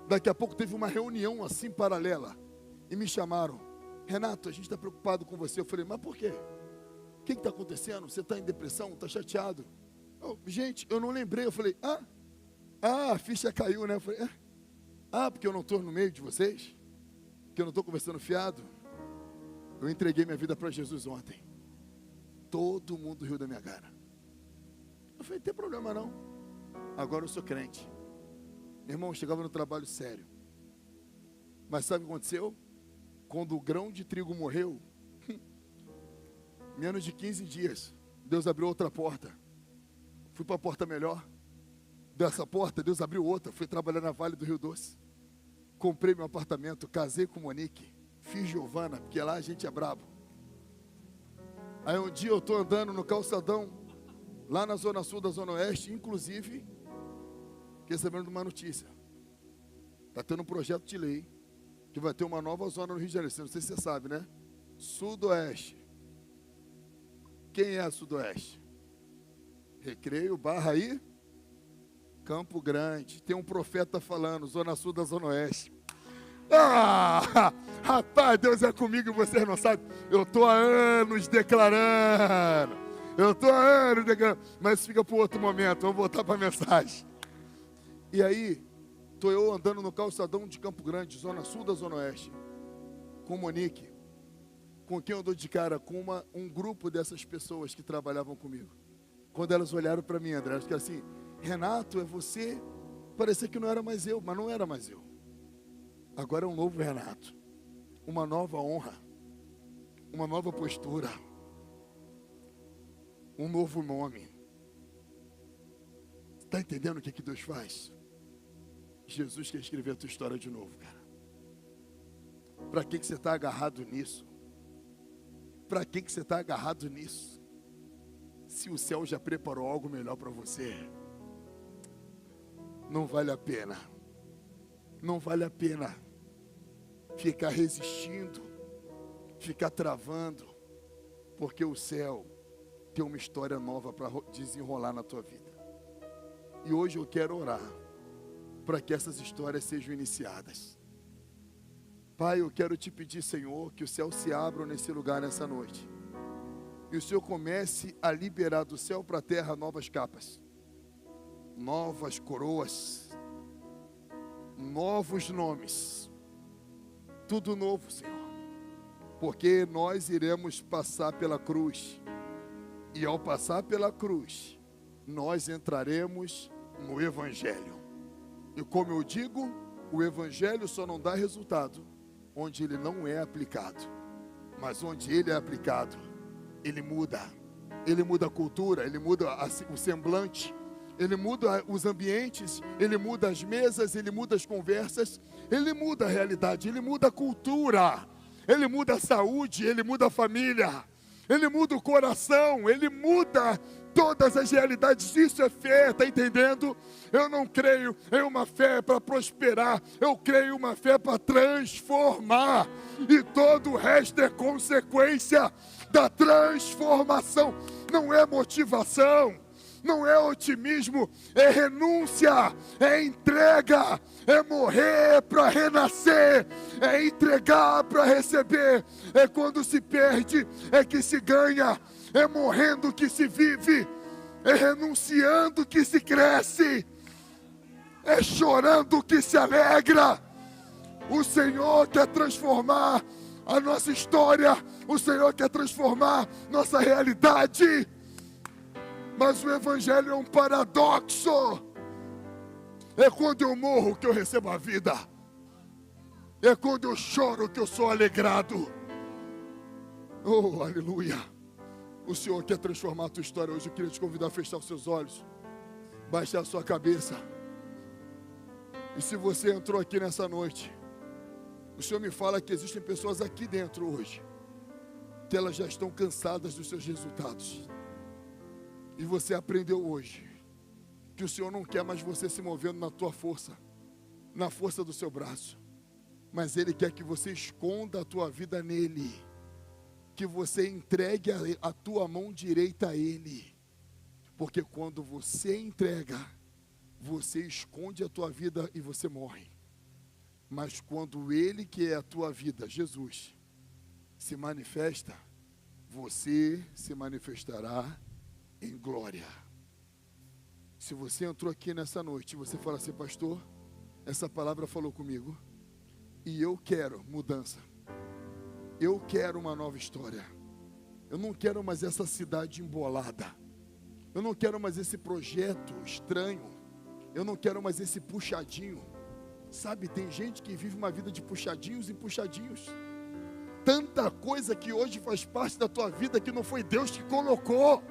Daqui a pouco teve uma reunião assim paralela, e me chamaram. Renato, a gente está preocupado com você. Eu falei, mas por quê? O que está acontecendo? Você está em depressão? Está chateado? Gente, eu não lembrei. Eu falei, a ficha caiu, né? Eu falei, porque eu não estou no meio de vocês? Que eu não estou conversando fiado? Eu entreguei minha vida para Jesus ontem. Todo mundo riu da minha cara. Eu falei, não tem problema não. Agora eu sou crente. Meu irmão, eu chegava no trabalho sério. Mas sabe o que aconteceu? Quando o grão de trigo morreu, menos de 15 dias, Deus abriu outra porta. Fui para a porta melhor. Dessa porta, Deus abriu outra. Fui trabalhar na Vale do Rio Doce. Comprei meu apartamento, casei com Monique. Fiz Giovana, porque lá a gente é brabo. Aí um dia eu estou andando no calçadão, lá na Zona Sul da Zona Oeste, inclusive, fiquei sabendo de uma notícia. Está tendo um projeto de lei, que vai ter uma nova zona no Rio de Janeiro. Não sei se você sabe, né? Sudoeste. Quem é Sudoeste? Recreio, Barra aí, Campo Grande. Tem um profeta falando, Zona Sul da Zona Oeste. Rapaz, Deus é comigo e vocês não sabem. Eu estou há anos declarando. Mas fica para outro momento, vamos voltar para a mensagem. E aí, estou eu andando no calçadão de Campo Grande, Zona Sul da Zona Oeste, com Monique, com quem eu dou de cara, com um grupo dessas pessoas que trabalhavam comigo. Quando elas olharam para mim, André, elas ficaram assim, Renato, é você? Parecia que não era mais eu, mas não era mais eu. Agora é um novo Renato, uma nova honra, uma nova postura, um novo nome. Está entendendo o que Deus faz? Jesus quer escrever a tua história de novo, cara. Para que você está agarrado nisso? Para que você está agarrado nisso? Se o céu já preparou algo melhor para você, não vale a pena. Não vale a pena ficar resistindo, ficar travando, porque o céu tem uma história nova para desenrolar na tua vida. E hoje eu quero orar para que essas histórias sejam iniciadas. Pai, eu quero te pedir, Senhor, que o céu se abra nesse lugar nessa noite. E o Senhor comece a liberar do céu para a terra novas capas, novas coroas, novos nomes. Tudo novo, Senhor. Porque nós iremos passar pela cruz. E ao passar pela cruz, nós entraremos no Evangelho. E como eu digo, o Evangelho só não dá resultado onde ele não é aplicado. Mas onde ele é aplicado, ele muda. Ele muda a cultura, ele muda o semblante, ele muda os ambientes, ele muda as mesas, ele muda as conversas, ele muda a realidade, ele muda a cultura, ele muda a saúde, ele muda a família, ele muda o coração, ele muda todas as realidades. Isso é fé, está entendendo? Eu não creio em uma fé para prosperar, eu creio em uma fé para transformar, e todo o resto é consequência da transformação. Não é motivação, não é otimismo, é renúncia, é entrega, é morrer para renascer, é entregar para receber. É quando se perde, é que se ganha, é morrendo que se vive, é renunciando que se cresce, é chorando que se alegra. O Senhor quer transformar a nossa história, o Senhor quer transformar nossa realidade. Mas o Evangelho é um paradoxo. É quando eu morro que eu recebo a vida. É quando eu choro que eu sou alegrado. Oh, aleluia. O Senhor quer transformar a tua história hoje. Eu queria te convidar a fechar os seus olhos, baixar a sua cabeça. E se você entrou aqui nessa noite, o Senhor me fala que existem pessoas aqui dentro hoje, que elas já estão cansadas dos seus resultados. E você aprendeu hoje que o Senhor não quer mais você se movendo na tua força, na força do seu braço, mas Ele quer que você esconda a tua vida nele, que você entregue a tua mão direita a Ele, porque quando você entrega, você esconde a tua vida e você morre. Mas quando Ele, que é a tua vida, Jesus, se manifesta, você se manifestará em glória. Se você entrou aqui nessa noite e você fala assim: pastor, essa palavra falou comigo e eu quero mudança, eu quero uma nova história, eu não quero mais essa cidade embolada, eu não quero mais esse projeto estranho, eu não quero mais esse puxadinho. Sabe, tem gente que vive uma vida de puxadinhos e puxadinhos. Tanta coisa que hoje faz parte da tua vida que não foi Deus que colocou.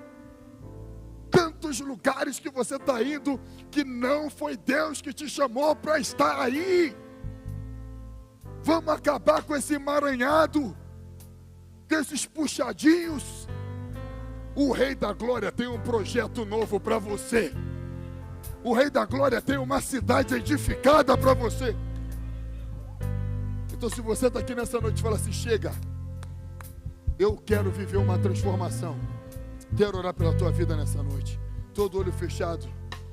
Tantos lugares que você está indo que não foi Deus que te chamou para estar aí. Vamos acabar com esse emaranhado, com esses puxadinhos. O Rei da Glória tem um projeto novo para você. O Rei da Glória tem uma cidade edificada para você. Então, se você está aqui nessa noite e fala assim: chega, eu quero viver uma transformação, quero orar pela tua vida nessa noite. Todo olho fechado,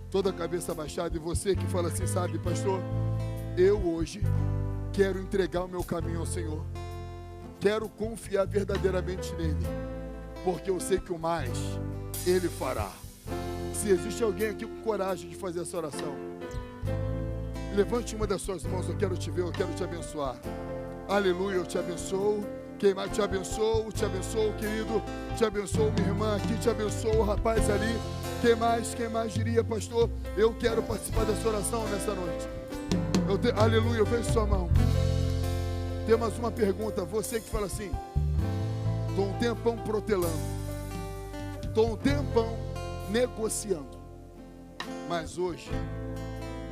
toda a cabeça baixada. E você que fala assim: sabe, pastor, eu hoje quero entregar o meu caminho ao Senhor, quero confiar verdadeiramente nele, porque eu sei que o mais Ele fará. Se existe alguém aqui com coragem de fazer essa oração, levante uma das suas mãos. Eu quero te ver, eu quero te abençoar. Aleluia, eu te abençoo. Quem mais? Te abençoo, querido. Te abençoo, minha irmã aqui. Te abençoo, o rapaz ali. Quem mais diria: pastor, eu quero participar dessa oração nessa noite. Aleluia, eu vejo sua mão. Tem mais uma pergunta. Você que fala assim: estou um tempão protelando, estou um tempão negociando, mas hoje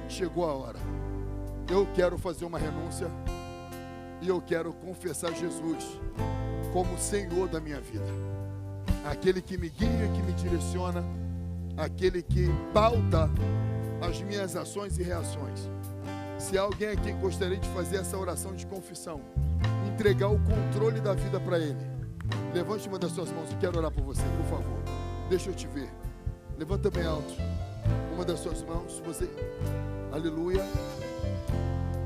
chegou a hora. Eu quero fazer uma renúncia, e eu quero confessar Jesus como Senhor da minha vida, aquele que me guia, que me direciona, aquele que pauta as minhas ações e reações. Se há alguém aqui que gostaria de fazer essa oração de confissão, entregar o controle da vida para Ele, levante uma das suas mãos. Eu quero orar por você, por favor. Deixa eu te ver. Levanta bem alto uma das suas mãos. Você, aleluia.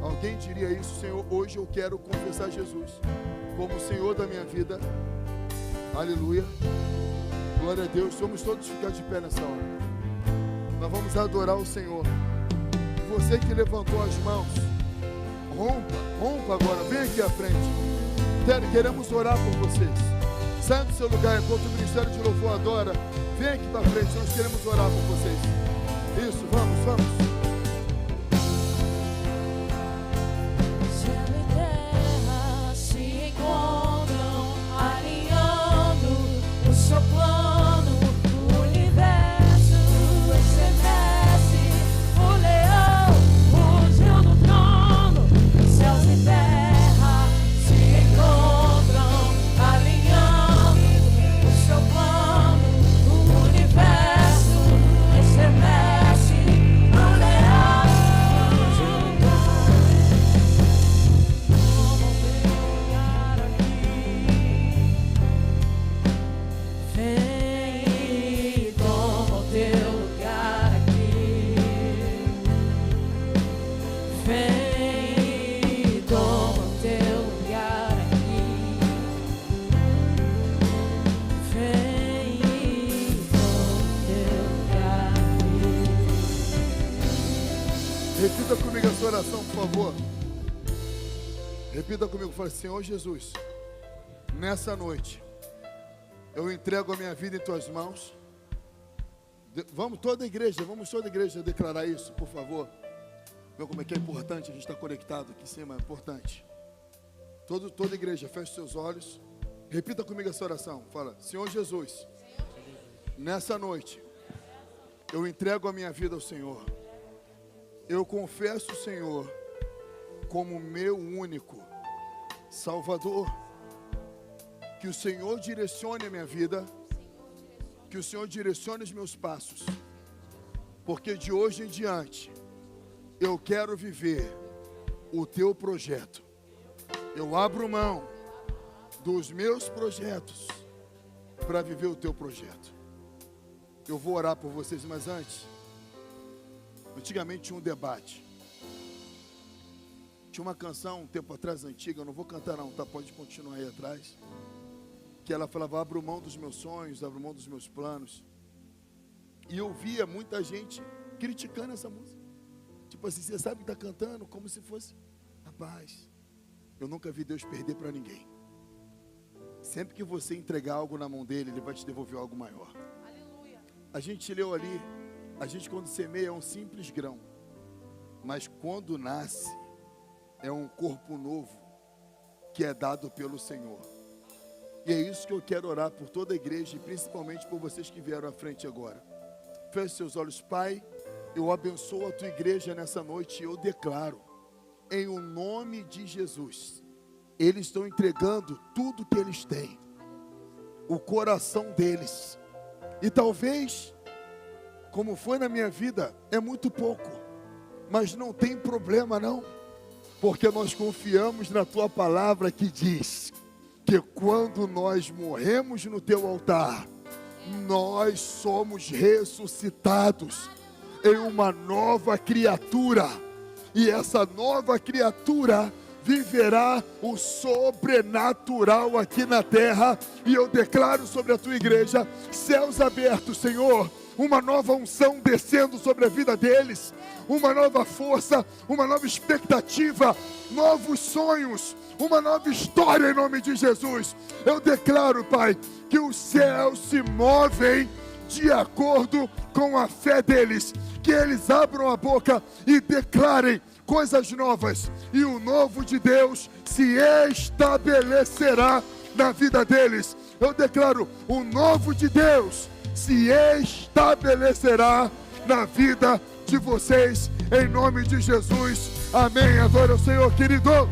Alguém diria isso: Senhor, hoje eu quero confessar Jesus como Senhor da minha vida. Aleluia. Glória a Deus. Vamos todos ficar de pé nessa hora. Nós vamos adorar o Senhor. Você que levantou as mãos, rompa agora. Vem aqui à frente. Queremos orar por vocês. Saia do seu lugar enquanto o Ministério de Louvor adora. Vem aqui para frente. Nós queremos orar por vocês. Isso, vamos. Repita comigo essa oração, por favor. Repita comigo, fala: Senhor Jesus, nessa noite eu entrego a minha vida em tuas mãos. Vamos toda a igreja declarar isso, por favor. Vê como é que é importante a gente estar conectado aqui em cima, é importante. Toda a igreja, feche seus olhos. Repita comigo essa oração, fala: Senhor Jesus, nessa noite eu entrego a minha vida ao Senhor. Eu confesso o Senhor como meu único Salvador. Que o Senhor direcione a minha vida, que o Senhor direcione os meus passos, porque de hoje em diante eu quero viver o teu projeto. Eu abro mão dos meus projetos para viver o teu projeto. Eu vou orar por vocês, mas antigamente tinha um debate. Tinha uma canção um tempo atrás antiga, eu não vou cantar não, tá? Pode continuar aí atrás. Que ela falava: abro mão dos meus sonhos, abro mão dos meus planos. E eu via muita gente criticando essa música. Tipo assim, você sabe que está cantando como se fosse... Rapaz, eu nunca vi Deus perder para ninguém. Sempre que você entregar algo na mão dele, ele vai te devolver algo maior. Aleluia. A gente leu ali, a gente quando semeia é um simples grão, mas quando nasce é um corpo novo que é dado pelo Senhor. E é isso que eu quero orar por toda a igreja e principalmente por vocês que vieram à frente agora. Feche seus olhos. Pai, eu abençoo a tua igreja nessa noite e eu declaro, em o nome de Jesus, eles estão entregando tudo que eles têm, o coração deles. E talvez, como foi na minha vida, é muito pouco, mas não tem problema não, porque nós confiamos na tua palavra que diz que quando nós morremos no teu altar, nós somos ressuscitados em uma nova criatura, e essa nova criatura viverá o sobrenatural aqui na terra. E eu declaro sobre a tua igreja, céus abertos, Senhor, uma nova unção descendo sobre a vida deles, uma nova força, uma nova expectativa, novos sonhos, uma nova história em nome de Jesus. Eu declaro, Pai, que os céus se movem de acordo com a fé deles, que eles abram a boca e declarem coisas novas, e o novo de Deus se estabelecerá na vida deles. Eu declaro, o novo de Deus se estabelecerá na vida de vocês, em nome de Jesus. Amém. Adora o Senhor, querido.